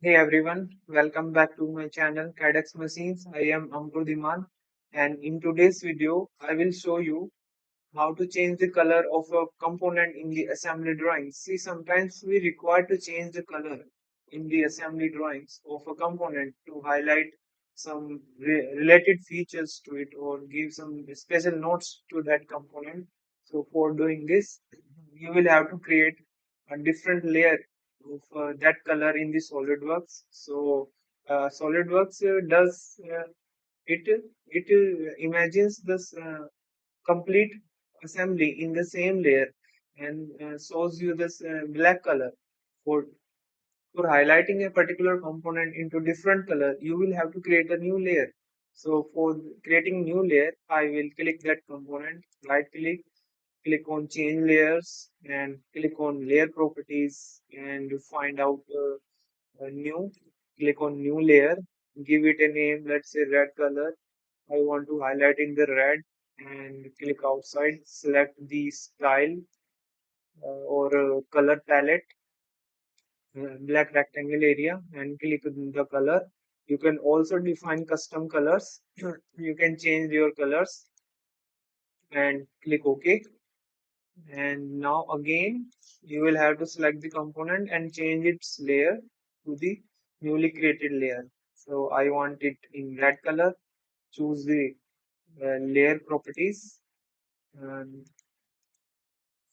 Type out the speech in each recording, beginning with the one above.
Hey everyone, welcome back to my channel CADxMACHINES. I am Ankur Dhiman, and in today's video I will show you how to change the color of a component in the assembly drawings. See, sometimes we require to change the color in the assembly drawings of a component to highlight some related features to it or give some special notes to that component. So for doing this, you will have to create a different layer of that color in the SolidWorks. So SolidWorks does it imagines this complete assembly in the same layer and shows you this black color. For for highlighting a particular component into different color, you will have to create a new layer. So for creating new layer, I will click that component, right click, click on change layers, and click on layer properties, and find out a new, click on new layer, give it a name, let's say red color. I want to highlight in the red, and click outside, select the style or color palette, black rectangle area, and click on the color. You can also define custom colors. You can change your colors and click OK. And now again, you will have to select the component and change its layer to the newly created layer. So I want it in red color. Choose the layer properties, and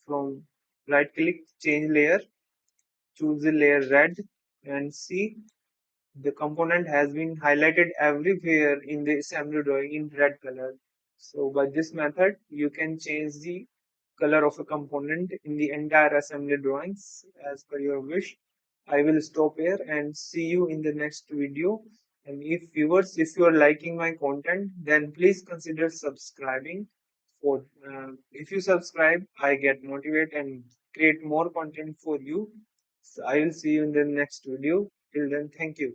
from right click, change layer, choose the layer red, and see the component has been highlighted everywhere in the assembly drawing in red color. So by this method, you can change the color of a component in the entire assembly drawings as per your wish. I will stop here and see you in the next video. And if viewers, if you are liking my content, then please consider subscribing. For if you subscribe, I get motivated and create more content for you. So I will see you in the next video. Till then, thank you.